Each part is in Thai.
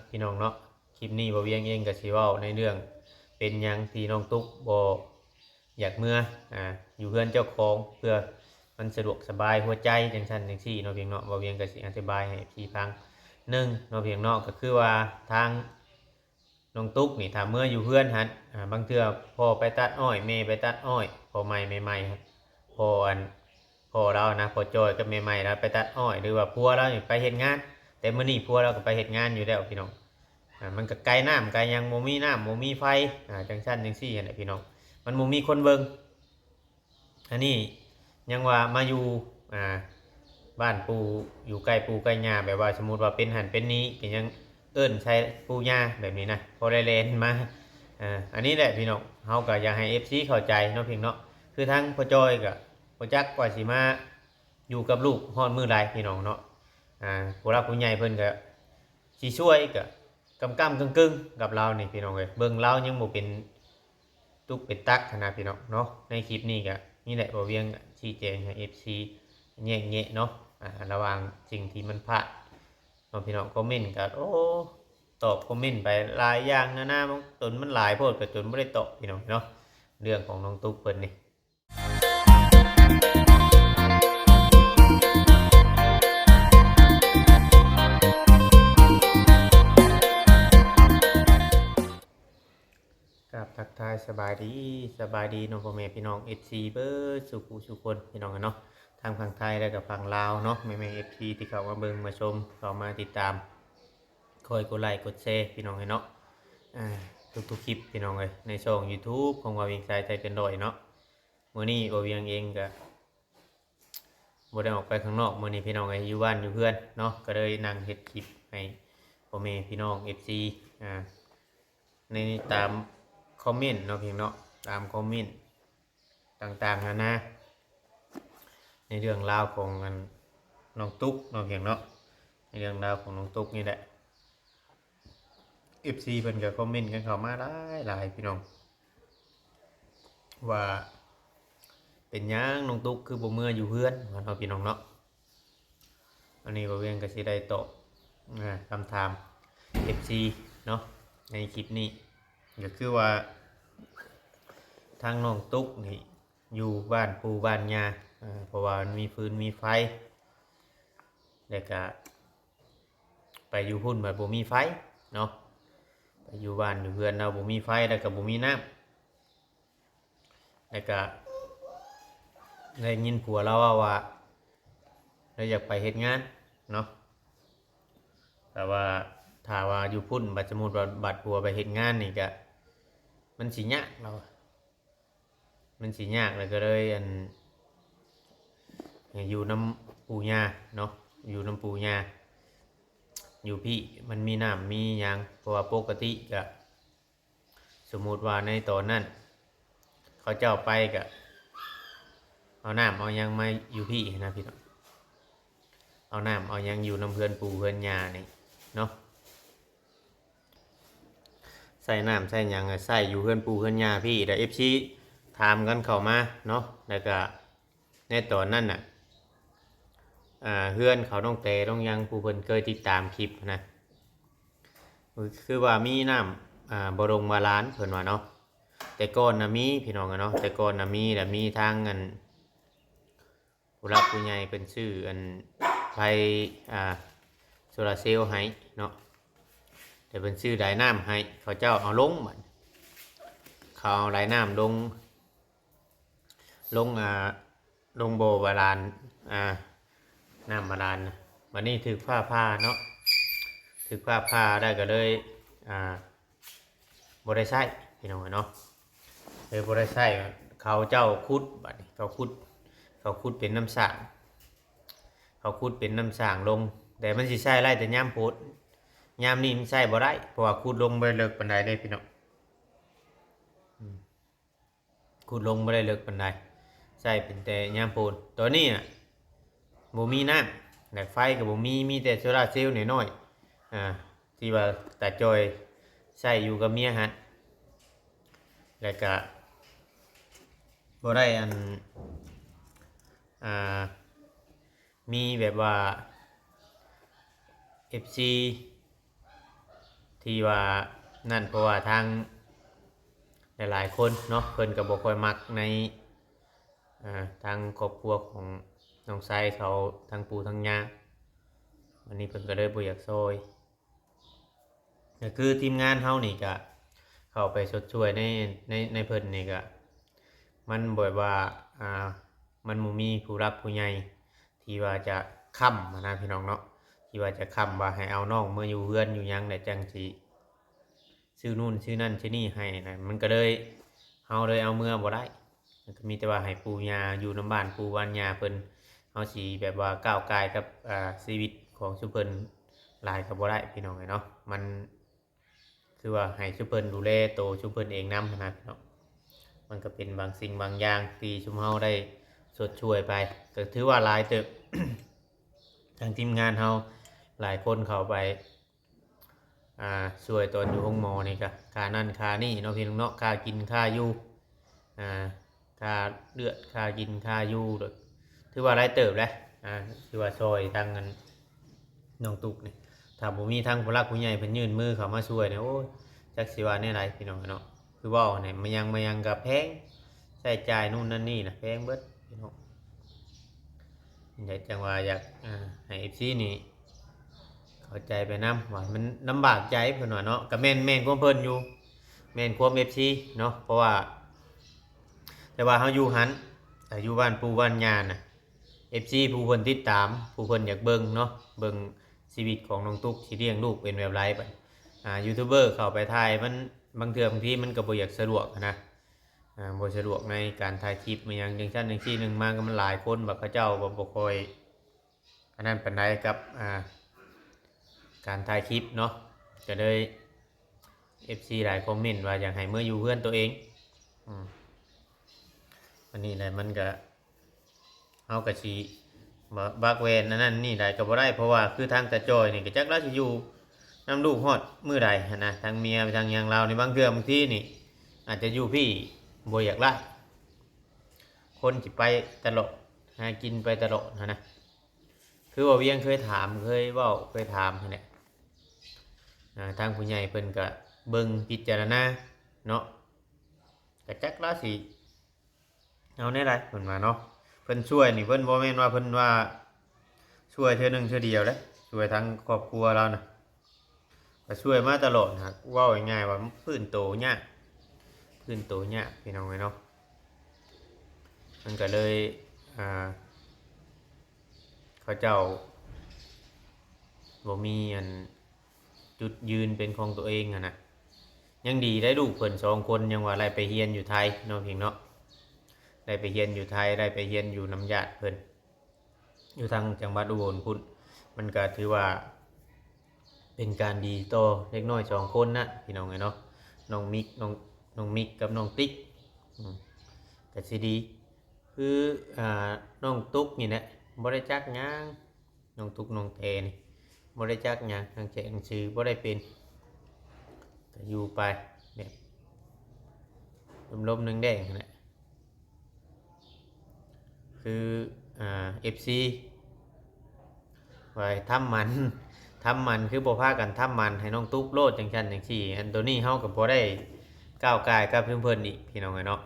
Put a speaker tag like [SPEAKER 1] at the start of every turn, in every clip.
[SPEAKER 1] พี่น้องเนาะคลิปนี้บ่เวียงเองก็สิเว้าในเรื่องเป็นหยังที่น้องตุ๊กบ่อยากเมื่ออยู่เพื่อนเจ้าของเพื่อมันสะดวกสบายหัวใจจังซั่นจังซี่เนาะเพียงเนาะบ่เวียงก็สิอธิบายให้พี่ฟังหนึ่งเนาะเพียงเนาะก็คือว่าทางน้องตุ๊กนี่ถ้าเมื่ออยู่เพื่อนหันบางเทื่อพ่อไปตัดอ้อยแม่ไปตัดอ้อยพ่อใหม่ใหม่ๆครับพ่ออันพ่อเรานะพ่อจอยกับแม่ใหม่เราไปตัดอ้อยหรือว่าพัวเรานี่ไปเฮ็ดงานแต่มื้อนี้พัวเราก็ไปเฮ็ดงานอยู่แล้วพี่น้อง มันก็ไกลน้ำไกลยังโมมีน้ำโมมีไฟจังชั้นจังซี่เห็นไหมพี่น้องมันโมมีคนเบิงอันนี้ยังว่ามาอยู่อ่าบ้านปูอยู่ใกล้ปูใกล้ยาแบบว่าสมมติว่าเป็นหันเป็นนี้ก็ยังเอิ้นใช้ปูยาแบบนี้นะพอได้เลนมาอันนี้แหละพี่น้องเฮาก็อยากให้ FC เข้าใจเนาะพี่เนาะคือทั้งพ่อจอยกับพ่อจักกว่าสิมาอยู่กับลูกฮอดมือใดพี่น้องเนาะผู้รักผู้ใหญ่เพิ่นก็สิช่วยก็ กึ่งกับเรานี่พี่น้องเลยเบิ่งเรายังบ่เป็นตุกเป็นตักขนาดพี่น้องเนาะในคลิปนี้ก็นี่แหละบ่เวียงชี้แจงให้ FC แยะเนาะระหว่างสิ่งที่มันพลาดเนาะพี่น้องคอมเมนต์ก็โอ้ตอบคอมเมนต์ไปหลายอย่างนะจนมันหลายโพดก็จนบ่ได้ตอบพี่น้องเนาะเรื่องของน้องตุ๊กเพิ่นนี่ ครับทักทายสบายดีน้องพ่อแม่พี่น้องเอฟซีเบอร์สุขุสุคนพี่น้องกันเนาะทางฝั่งไทยและกับฝั่งลาวเนาะแม่เอฟซีที่เข้ามาเบิ่งมาชมเข้ามาติดตามคอยกดไลค์กดแชร์พี่น้องกันเนาะทุกคลิปพี่น้องเลยในช่อง YouTube ของวาวิงใจใจเกินร้อยเนาะมื้อนี้วาวิงเองก็บ่ได้ออกไปข้างนอกมื้อนี้พี่น้องอยู่บ้านอยู่เพื่อนเนาะก็เลยนั่งเฮ็ดคลิปให้พ่อแม่พี่น้อง FC ในตามคอมเมนต์เนาะเพียงเนาะตามคอมเมนต์ต่างๆนะในเรื่องราวของน้องตุ๊กเนาะเพียงเนาะในเรื่องราวของน้องตุ๊กนี่แหละ FC เพิ่นก็คอมเมนต์กันเข้ามาหลายพี่น้องว่าเป็นหยังน้องตุ๊กคือบ่เมื่ออยู่เพื่อนว่าเนาะพี่น้องเนาะอันนี้บ่เวียงก็สิได้ตอบคำถาม FC เนาะในคลิปนี้ก็คือว่าทางน้องตุ๊กนี่อยู่บ้านปูบ้านยาเพราะว่ามันมีฟืนมีไฟแล้วก็ไปอยู่พุ่นแบบบ่มีไฟเนาะไปอยู่บ้านอยู่เพื่อนเราบ่มีไฟแล้วก็บ่มีน้ำแล้วก็ได้ยินผัวเราว่าเราอยากไปเฮ็ดงานเนาะแต่ว่าถ้าว่าอยู่พุ่นบัดสมมุติว่าบัดผัวไปเฮ็ดงานนี่ก็มันสิยากมันสิยากเลยก็เลยอยู่น้ำปูญาเนาะอยู่น้ำปูญาอยู่พี่มันมีน้ำมีหยังเพราะว่าปกติก็สมมุติว่าในตอนนั้นเขาเจ้าไปก็เอาน้ำเอาหยังมาอยู่พี่นะพี่น้องเอาน้ำเอาหยังอยู่น้ำเพื่อนปูเพื่อนยานี่เนาะใส่น้ำใส่หยังใส่อยู่เพื่อนปูเพื่อนยาพี่แต่FCถามกันเข้ามาเนาะแล้วก็ในตอนนั้นน่ะเพื่อนเขาต้องเตะต้องยังผู้เพิ่นเคยติดตามคลิปนะคือว่ามีน้ำบรงบาลานเพิ่นว่าเนาะแต่ก่อนนะมีพี่น้องกันเนาะแต่ก่อนนะมีแต่มีทางผู้รักผู้ใหญ่เป็นชื่อไฟโซลาเซลล์ให้เนาะแต่เป็นชื่อไดน้ำให้เขาเจ้าเอาลงบัดเขาเอาไดน้ำลงโบบาลานน้ำบาลานนะวันนี้ถือผ้าเนาะถือผ้าได้ก็เลยบริไซพี่น้องเนาะเลยบริไซเขาเจ้าคุดบัดนี้เขาคุดเป็นน้ำสางเขาคุดเป็นน้ำสางลงแต่มันสิใช่ไรแต่ย่ามโพดย่ามนี่มันใช่บ่ได้เพราะว่าคุดลงไปเลิกปันไดได้พี่น้องคุดลงไม่ได้เลิกปันไดใช่เป็นแต่ย่ามโพดตัวนี้น่ะบ่มีน้ำแต่ไฟกับบ่มีแต่โซลาร์เซลล์น้อยที่ว่าตาจอยใช้อยู่กับเมียฮะแล้วก็บ่ได้มีแบบว่า FC ที่ว่านั่นเพราะว่าทางหลายๆคนเนาะเพิ่นก็บ่ค่อยมักในทางครอบครัวของน้องไซเขาทางปู่ทางย่าวันนี้เพิ่นก็เลยบ่อยากซอยก็คือทีมงานเฮานี่ก็เข้าไปชดช่วยในเพิ่นนี่ก็มันแบบว่ามันบ่มีผู้รักผู้ใหญ่ที่ว่าจะค้ำนะพี่น้องเนาะที่ว่าจะค้ำว่าให้เอาน้องมาอยู่เฮือนอยู่หยังได้จังสิซื้อนู่นซื้อนั่นซื้อนี่ให้นะมันก็เลยเฮาเลยเอาเมื่อบ่ได้มันก็มีแต่ว่าให้ปู่ย่าอยู่นำบ้านปู่บ้านย่าเพิ่นเฮาสิแบบว่าก้าวกายกับชีวิตของซุเพิ่นหลายก็บ่ได้พี่น้องเนาะมันคือว่าให้ซุเพิ่นดูแลโตซุเพิ่นเองนำนะพี่น้องมันก็เป็นบางสิ่งบางอย่างที่ซุมเฮาได้สดช่วยไปก็ถือว่าหลายเติบ ทางทีมงานเฮาหลายคนเข้าไปช่วยตอนอยู่ห้องหมอนี่ก็ค่านั่นค่านี่เนาะพี่น้องเนาะค่ากินค่าอยู่ค่าเลือดค่ากินค่าอยู่ถือว่าหลายเติบแล้วถือว่าช่วยทางนั้นน้องตุกนี่ถ้าบ่มีทางผู้หลักผู้ใหญ่เพิ่นยื่นมือเข้ามาช่วยเนี่ยโอ้ยจักสิว่าแนวใดพี่น้องเนาะคือเว้าเนี่ยมันยังก็แพงใช้จ่ายนู่นนั่นนี่นะแพงเบิดพี่น้องอยากจังว่าอยากให้ FC นี่เข้าใจไปนำว่ามันลำบากใจเพิ่นว่าเนาะก็แม่นความเพิ่นอยู่แม่นความ FC เนาะเพราะว่าแต่ว่าเฮาอยู่หันแต่อยู่บ้านปู่บ้านย่าน่ะ FC ผู้เพิ่นติดตามผู้เพิ่นอยากเบิ่งเนาะเบิ่งชีวิตของน้องตุ๊กที่เลี้ยงลูกเป็นแบบไรบัดยูทูบเบอร์เข้าไปถ่ายมันบางเทื่อบางทีมันก็บ่อยากสะดวกนะบ่สะดวกในการถ่ายคลิปมันอย่างชั้นจังซี่นึงมาก็มันหลายคนบัดเขาเจ้าบ่ค่อยอันนั้นปานใดกับการถ่ายคลิปเนาะก็เลย FC หลายคอมเมนต์ว่าอยากให้เมื่ออยู่เพื่อนตัวเองอันนี้แหละมันก็เฮาก็สิบักแวนนั่นนี่ได้ก็บ่ได้เพราะว่าคือทางตาจอยนี่ก็จักเราสิอยู่นำลูกฮอดมื้อใดหั่นนะทางเมียทางหยังเราในบางเทื่อบางทีนี่อาจจะอยู่พี่บ่อยากไล่คนสิไปตลอดหากินไปตลอดนะคือว่าเวียงเคยถามเคยเว้าเคยถามนั่นแหละทางผู้ใหญ่เพิ่นก็เบิ่งพิจารณาเนาะก็จักเราสิเอาแนวใดเพิ่นว่าเนาะเพิ่นช่วยนี่เพิ่นบ่แม่นว่าเพิ่นว่าช่วยเทื่อนึงเทื่อเดียวเด้ช่วยทั้งครอบครัวเรานะก็ช่วยมาตลอดนะเว้าง่ายๆว่าพื้นโตยากพี่น้องเนาะมันก็เลยเขาเจ้าบ่มีอันจุดยืนเป็นของตัวเองนะยังดีได้ลูกเพิ่น2คนยังว่าได้ไปเรียนอยู่ไทยเนาะพี่เนาะได้ไปเรียนอยู่ไทยได้ไปเรียนอยู่น้ำญาติเพิ่นอยู่ทางจังหวัดอุบลพุ่นมันก็ถือว่าเป็นการดีต่อเล็กน้อย2คนนะพี่น้องเนาะน้องมิกกับน้องติ๊กก็สิดีคือน้องตุ๊กนี่แหละบ่ได้จักหยังน้องตุ๊กน้องเตนี่บ่ได้จักหยังทางแจ้งชื่อบ่ได้เป็นก็อยู่ไปแบบลมๆแดงๆนั่นแหละคือFC ไว้ทำมันคือบ่พากันทำมันให้น้องตุ๊กโลดจังซั่นจังซี่อันตัวนี้เฮาก็บ่ได้ก้าวกายกับเพิ่นๆอีกพี่น้องเนาะ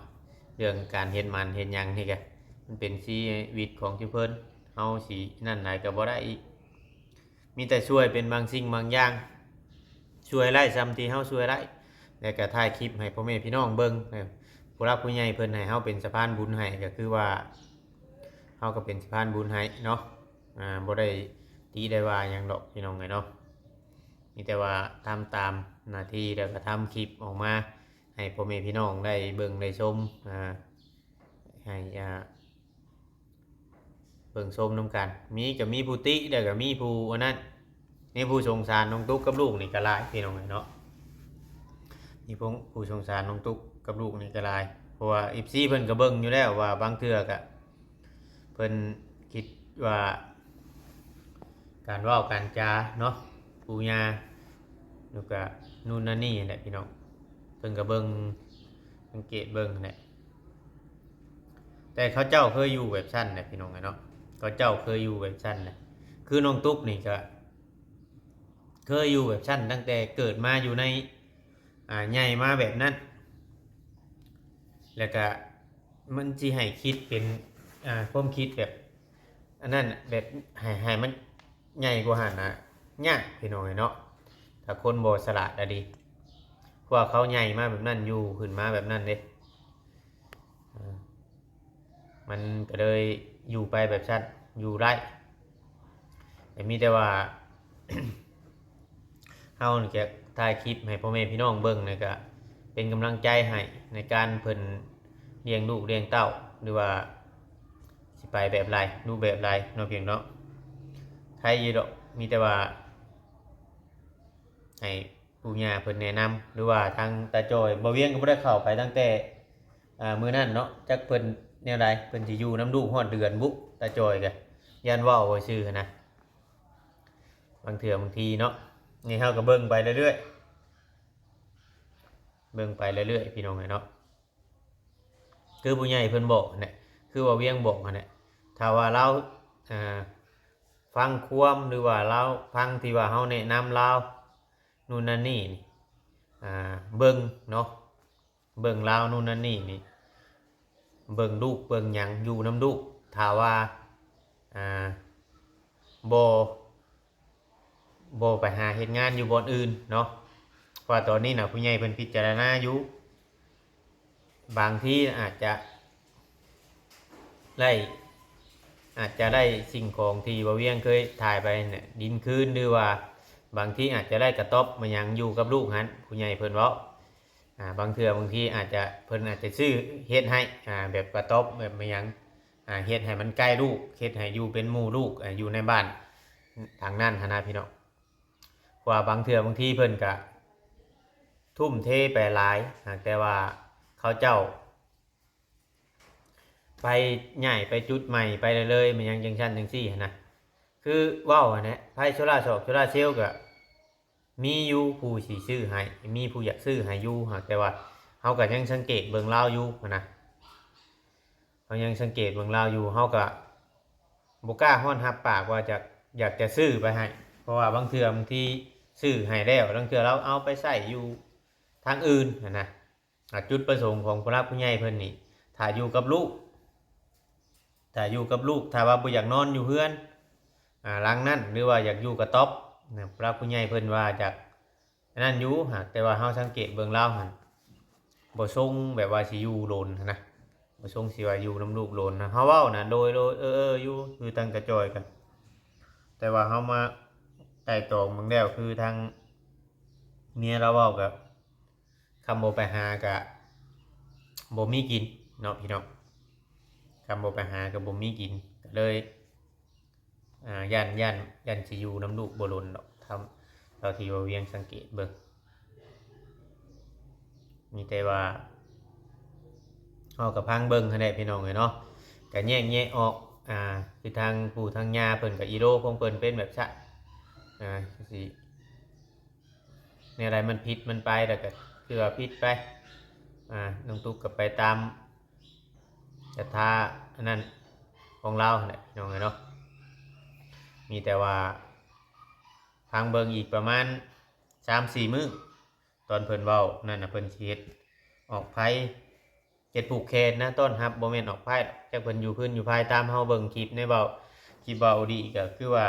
[SPEAKER 1] เรื่องการเฮ็ดมันเฮ็ดหยังนี่ก็มันเป็นชีวิตของเพิ่นเฮาสินั่นไหนก็บ่ได้อีกมีแต่ช่วยเป็นบางสิ่งบางอย่างช่วยไล่ซ้ำที่เฮาช่วยได้แล้วก็ถ่ายคลิปให้พ่อแม่พี่น้องเบิ่งผู้รักผู้ใหญ่เพิ่นให้เฮาเป็นสะพานบุญให้ก็คือว่าเฮาก็เป็นสะพานบุญให้เนาะบ่ได้ตีได้ว่าหยังดอกพี่น้องเนาะมีแต่ว่าทำตามหน้าที่แล้วก็ทำคลิปออกมาให้พ่อแม่พี่น้องได้เบิ่งได้ชมให้เบิ่งชมนำกันมีก็มีผู้ติแล้วก็มีผู้อันนั้นนี่ผู้สงสารน้องตุ๊กกับลูกนี่ก็หลายพี่น้องเนาะมีผู้สงสารน้องตุ๊กกับลูกนี่ก็หลายเพราะว่า FC เพิ่นก็เบิ่งอยู่แล้วว่าบางเทื่อก็เพิ่นคิดว่าการเว้าการจาเนาะปู่ย่าแล้วก็นู่นนั่นนี่แหละพี่น้องเพิ่นก็เบิ่งสังเกตเบิ่งแหละแต่เขาเจ้าเคยอยู่แบบชั้นแหละพี่น้องเนาะเขาเจ้าเคยอยู่แบบชั้นแหละคือน้องตุ๊กนี่ก็ เคยอยู่แบบชั้นตั้งแต่เกิดมาอยู่ในใหญ่มาแบบนั้นแล้วก็มันสิให้คิดเป็นความคิดแบบอันนั้นแบบให้มันใหญ่กว่าหันนะยากพี่น้องเนาะถ้าคนบ่สละอะดีเพราะว่าเขาใหญ่มาแบบนั้นอยู่ขึ้นมาแบบนั้นเด้อ่ามันก็เลยอยู่ไปแบบชั้นอยู่ได้แต่มีแต่ว่า เฮานี่จะถ่ายคลิปให้พ่อแม่พี่น้องเบิ่งนี่ก็เป็นกำลังใจให้ในการเพิ่นเลี้ยงลูกเลี้ยงเต้าหรือว่าสิไปแบบไรรูปแบบไรเนาะเพียงเนาะใครอยู่ดอกมีแต่ว่าให้ปู่ย่าเพิ่นแนะนำหรือว่าทางตาจอยบ่เวียงก็บ่ได้เข้าไปตั้งแต่มื้อนั้นเนาะจักเพิ่นแนวใดเพิ่นสิอยู่นำลูกฮอดเดือนบุตาจอยก็ยันเว้าไว้ซื่อนะบางเทื่อบางทีเนาะนี่เฮาก็เบิ่งไปเรื่อยๆเบิ่งไปเรื่อยๆพี่น้องเนาะคือผู้ใหญ่เพิ่นบอกเนี่ยคือว่าเวียงบอกเนี่ยถ้าว่าเราอ่าฟังความหรือว่าเราฟังที่ว่าเฮาแนะนำเรานู่นนั่นนี่นี่เบิ่งเนาะเบิ่งเรานู่นนั่นนี่นี่เบิ่งลูกเบิ่งหยังอยู่น้ำลูกถ้าว่าอ่าบ่ไปหาเฮ็ดงานอยู่บ่อนอื่นเนาะเพราะว่าตอนนี้น่ะผู้ใหญ่เพิ่นพิจารณาอยู่บางที่อาจจะได้อาจจะได้สิ่งของที่บ่เวียงเคยถ่ายไปเนี่ยดินคืนหรือว่าบางที่อาจจะได้กระต๊อบมายังอยู่กับลูกหันผู้ใหญ่เพิ่นเว้าบางเทื่อบางทีอาจจะเพิ่นอาจจะซื้อเฮ็ดให้แบบกระต๊อบแบบมายังเฮ็ดให้มันใกล้ลูกเฮ็ดให้อยู่เป็นหมู่ลูกอยู่ในบ้านทางนั้นหั้นนะพี่น้องเพราะว่าบางเทื่อบางทีเพิ่นก็ทุ่มเทไปหลายแต่ว่าเขาเจ้าไปใหญ่ไปจุดใหม่ไปเลยมันยังจังชั้นจังซี่หั้นนะคือว้าวอันนี้ไพ่โซล่าร์โซล่าร์เซลล์ก็มีอยู่ผู้สิซื้อให้มีผู้อยากซื้อให้อยู่แต่ว่าเฮาก็ยังสังเกตเบิ่งราวอยู่หั้นนะเขายังสังเกตเบิ่งราวอยู่เฮาก็บ่กล้าฮ้อนรับปากว่าจะอยากจะซื้อไปให้เพราะว่าบางเทื่อบางทีซื้อให้แล้วบางเทื่อเราเอาไปใช้อยู่ทางอื่นหั้นนะจุดประสงค์ของผู้รักผู้ใหญ่เพิ่นนี่ถ้าอยู่กับลูกถ้าอยู่กับลูกถ้าว่าบ่อยากนอนอยู่เฮือนหลังนั้นหรือว่าอยากอยู่กับต๊อบนะพระผู้ใหญ่เพิ่นว่าจากนั่นอยู่แต่ว่าเฮาสังเกตเบิ่งเล่าหั่นบ่ทรงแบบว่าสิอยู่โดนนะบ่ทรงสิว่าอยู่นำลูกโดนนะเฮาเว้านะโดยอยู่คือตั้งกระจอยกันแต่ว่าเฮามาไต่ตองเบิ่งแล้วคือทางเมียเราเว้ากับคำบ่ไปหาก็บ่มีกินเนาะพี่น้องคำบ่ไปหาก็บ่มีกินก็เลยยันสิอยู่น้ำลูกบ่ลนดอกทำเราที่ว่าเวียงสังเกตเบิ่งมีแต่ว่าเอากับพังเบิ่งให้ได้พี่น้องเลยเนาะก็แยกออกคือทางปู่ทางย่าเพิ่นกับอีโรของเพิ่นเป็นแบบชะสิในอะไรมันผิดมันไปแล้วก็คือว่าผิดไปน้องตุ๊กก็ไปตามศรัทธาอันนั้นของเราเนี่ยพี่น้องเลยเนาะมีแต่ว่าพังเบิ่งอีกประมาณ 3-4 มื้อตอนเพิ่นเว้านั่นน่ะเพิ่นสิเฮ็ดออกไผเฮ็ดผูกแขนนะต้นรับบ่แม่นออกไผจักเพิ่นอยู่พื้นอยู่ภายตามเฮาเบิ่งคลิปในเว้าคลิปเว้าดีก็คือว่า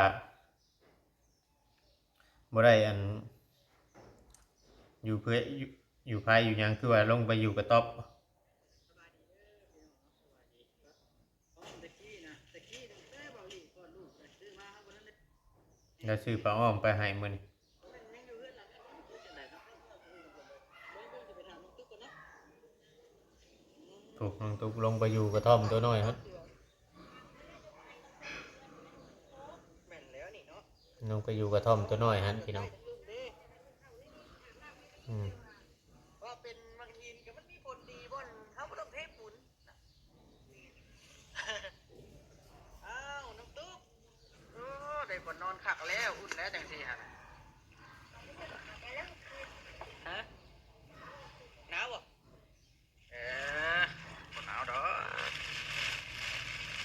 [SPEAKER 1] บ่ได้อันอยู่เพื่ออยู่ภายอยู่หยังคือว่าลงไปอยู่กระต๊อบแล้วซื้อผ้าอ้อมไปให้มื้อนี้ถูกน้องตุ๊กลงไปอยู่กระท่อมตัวน้อยครับลงไปอยู่กระท่อมตัวน้อยฮะพี่น้อง
[SPEAKER 2] ว่าเป็นบางทีก็มันมีผลดีบ่นเขาบ่ต้องเทปุ๋นอ้าวน้องตุ๊กโอ้ได้บ่นอนคักแล้วอุ่นแล้วจังซี่ฮะฮะหนาวบ่บ่หนาวดอก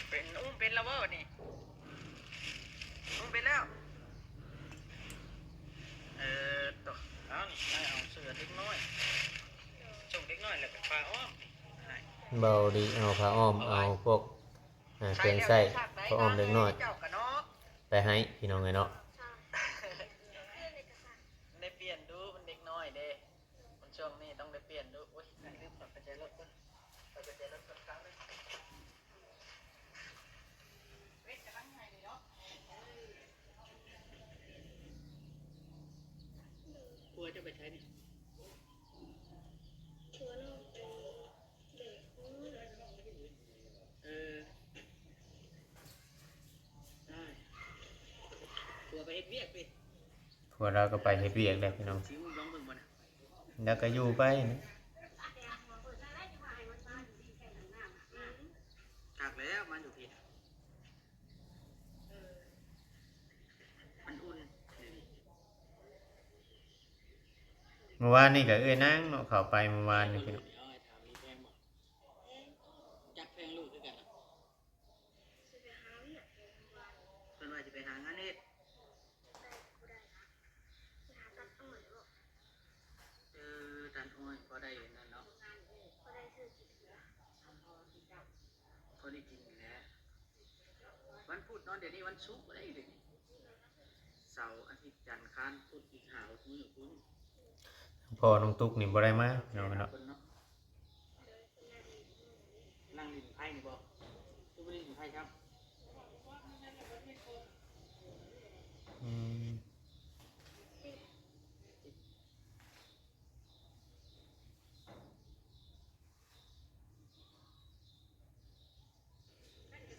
[SPEAKER 2] เป็นเป็นแล้วบ่นี่เป็นแล้ว น้อยแล้วก็ปลาอ้อมให้
[SPEAKER 1] เบาดีเอาผ้าอ้อมเอาพวกเครื่องใช้ผ้าอ้อมเล็กน้อย
[SPEAKER 2] เจ้ากันเนาะ
[SPEAKER 1] ไปให้พี่น้องไงเนาะ
[SPEAKER 2] ได้เปลี่ยนดูมันเด็กน้อยเด้มันช่วงนี้ต้องได้เปลี่ยนดูอุ้ยลืมปัดกระจายรถก่อนปัดกระจายรถก่อนครั้งนึงเว้ยจะตั้งไงดีเนาะกลัวจะไปใช้นี่เออได้กลัวไปเฮ็ดเวียกดิ
[SPEAKER 1] พวกเราก็ไปเฮ็ดเวียกได้พี่น้อง
[SPEAKER 2] สิมึงลองเบิ่งบ่น่ะ
[SPEAKER 1] แล้วก็อยู่ไปนะ
[SPEAKER 2] ถักแล้วมันอยู่ที่มันอุ่น
[SPEAKER 1] เมื่อวานนี่ก็นางเนาะเข้าไปเมื่อวานนี่พี่น้อง
[SPEAKER 2] จักแพงลูกด้วยกันเพิ่นว่าจะไปหางานเฮ็ดตันอ้อยพอได้นั่นเนาะพอได้กินอยู่แล้ววันพุธเนาะเดี๋ยวนี้วันศุกร์บ่ได้เดี๋ยวนี้เสาร์อาทิตย์จันทร์ค้านพุธอีกหาวมื้อพุธ
[SPEAKER 1] พ่อน้องตุ๊กนี่บ่ได้มาพี่น้องเนาะ
[SPEAKER 2] เนาะนั่งลิ้นไพ่นี่บ่คือบ่ได้ลิ้นไพ่ครับ
[SPEAKER 1] อืม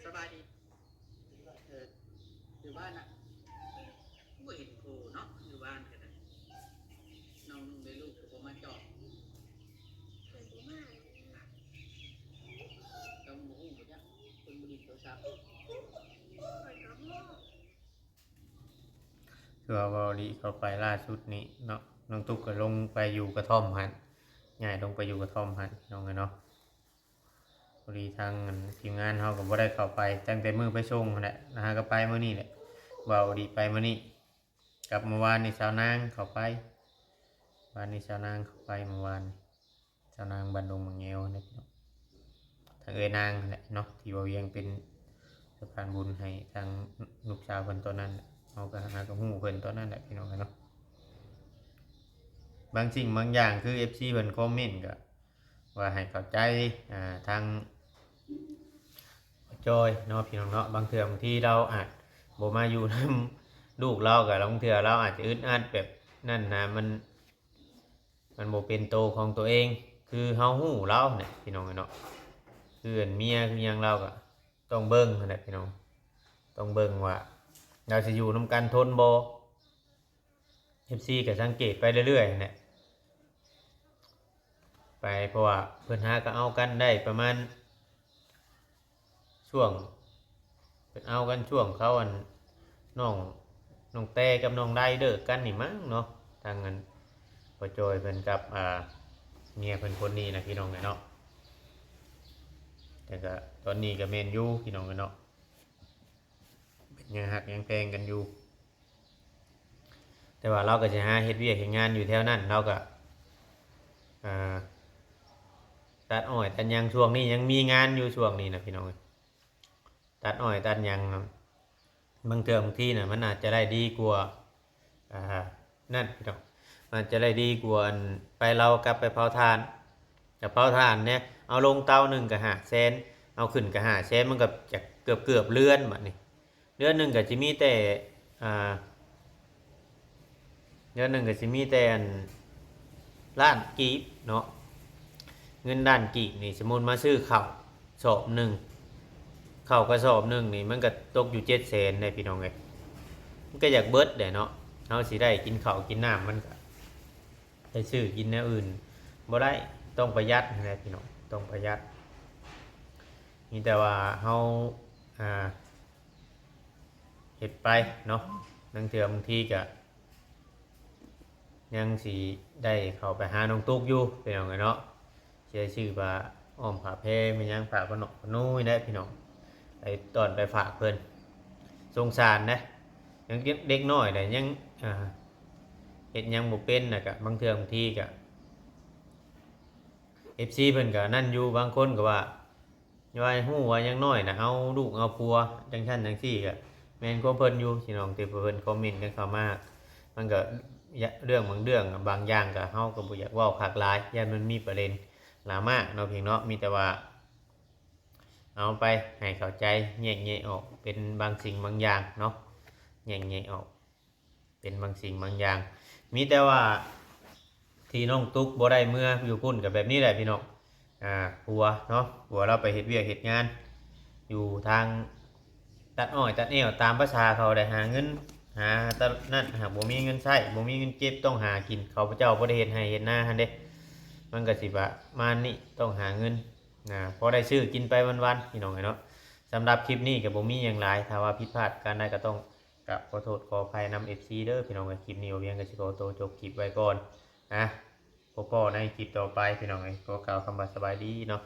[SPEAKER 2] สบายดีอยู่บ้านน่ะบ่เห็นครูเนาะอยู่บ้านกันนะน้องนุ่งได้ลูกก็บ่มาจอดต้องบ่ฮู้บ่จักเพิ่นบ่ได้โทรศัพท์
[SPEAKER 1] คือว่าเบาดีเข้าไปล่าสุดนี้เนาะน้องตุ๊กก็ลงไปอยู่กระท่อมหันย้ายลงไปอยู่กระท่อมหันพี่น้องเนาะพอดีทางทีมงานเฮาก็บ่ได้เข้าไปตั้งแต่มื้อไปส่งนั่นแหละนะฮะก็ไปมื้อนี้แหละเบาดีไปมื้อนี้กลับเมื่อวานนี่สาวนางเข้าไปวันนี้สาวนางเข้าไปเมื่อวานสาวนางบ้านดงมะเงียวนะพี่น้องทางนางนั่นแหละเนาะที่ว่าเวียงเป็นสะพานบุญให้ทางลูกสาวเพิ่นตอนนั้นเฮาก็หาก็ฮู้เพิ่นตอนนั้นแหละพี่น้องเนาะบางสิ่งบางอย่างคือ FC เพิ่นคอมเมนต์ก็ว่าให้เข้าใจทางจอยเนาะพี่น้องเนาะบางเทื่อบางทีเราอาจบ่มาอยู่นำลูกเราก็บางเทื่อเราอาจจะอึดอัดแบบนั่นนะมันบ่เป็นโตของตัวเองคือเฮาฮู้เราเนี่ยพี่น้องเนาะคืออันเมียคือหยังเราก็ต้องเบิ่งนั่นแหละพี่น้องต้องเบิ่งว่าเราจะอยู่นำกันทนบ่ FC ก็สังเกตไปเรื่อยๆนั่นแหละไปเพราะว่าเพิ่นหาก็เอากันได้ประมาณช่วงเพิ่นเอากันช่วงเขาอันน้องแต่กับน้องได้เลิกกันนี่มั้งเนาะทางนั้นพอจอยเพิ่นกับเมียเพิ่นคนนี้นะพี่น้องเนาะแต่ก็ตอนนี้ก็แม่นอยู่พี่น้องเนาะเป็นยังหักยังแพงกันอยู่แต่ว่าเราก็จะหาเฮ็ดเวียกเฮ็ดงานอยู่แถวนั้นเราก็ตัดอ้อยตัดยางช่วงนี้ยังมีงานอยู่ช่วงนี้นะพี่น้องตัดอ้อยตัดยางบางเทื่อบางทีน่ะมันอาจจะได้ดีกว่านั่นพี่น้องมันจะได้ดีกว่าไปเรากลับไปเผาถ่านกับเผาถ่านเนี่ยเอาลงเตาหนึ่งกับ5 แสนเอาขึ้นกับ5 แสนมันก็จะเกือบเลื่อนแบบนี้เดือนหนึ่งก็จะมีแต่เดือนหนึ่งก็จะมีแต่ล้านกีบเนาะเงินด้านกีบนี่สมมุติมาซื้อข้าวสอบหนึ่งข้าวกระสอบหนึ่งนี่มันก็ตกอยู่7 แสนในพี่น้องไงมันก็อยากเบิดเด้เนาะเอาสิได้กินข้าวกินน้ำมันก็ไปซื้อกินแนวอื่นบ่ได้ต้องประหยัดนะพี่น้องต้องประหยัดมีแต่ว่าเฮาเฮ็ดไปเนาะนั่งเถื่อบางทีก็ยังสิได้เข้าไปหาน้องตุ๊กอยู่พี่น้องเนาะเชื่อชื่อว่าอ้อมผาเพมันยังฝากขนมขนุยได้พี่น้องไปตอนไปฝากเพิ่นสงสารนะยังเด็กน้อยแต่ยังเฮ็ดยังบ่เป็นน่ะก็บางเทื่อบางทีก็ FC เพิ่นก็นั่นอยู่บางคนก็ว่าว่าฮู้ว่ายังน้อยน่ะเอาลูกเอาผัวจังซั่นจังซี่ก็แม่นของเพิ่นอยู่พี่น้องที่เพิ่นคอมเมนต์กันเข้ามามันก็เรื่องบางเรื่องบางอย่างก็เฮาก็บ่อยากเว้าคักหลายย่านมันมีประเด็นดราม่าเนาะพี่เนาะมีแต่ว่าเอาไปให้เข้าใจแยกแยะออกเป็นบางสิ่งบางอย่างเนาะแยกแยะออกเป็นบางสิ่งบางอย่าง มีแต่ว่าที่น้องตุ๊กบ่ได้เมื่ออยู่พุ่นกับแบบนี้แหละพี่น้องผัวเนาะผัวเราไปเฮ็ดเวียกเฮ็ดงานอยู่ทางตัดอ้อยตัดแอวตามภาษาเขาได้หาเงินหาตะนั่นหากบ่มีเงินใช้บ่มีเงินเก็บต้องหากินเขาพระเจ้าบ่ได้เฮ็ดให้เฮ็ดนาหั่นเด้มันก็สิประมาณนี้ต้องหาเงินพอได้ซื้อกินไปวันๆพี่น้องเนาะสำหรับคลิปนี้ก็บ่มีหยังหลายถ้าว่าผิดพลาดการใดก็ต้องกับขอโทษขออภัยนำ FC เด้อพี่น้องคลิปนี้บ่เวียงก็สิขอตัวจบคลิปไว้ก่อนนะพบกันในคลิปต่อไปพี่น้องก็กล่าวคำว่าสบายดีเนาะ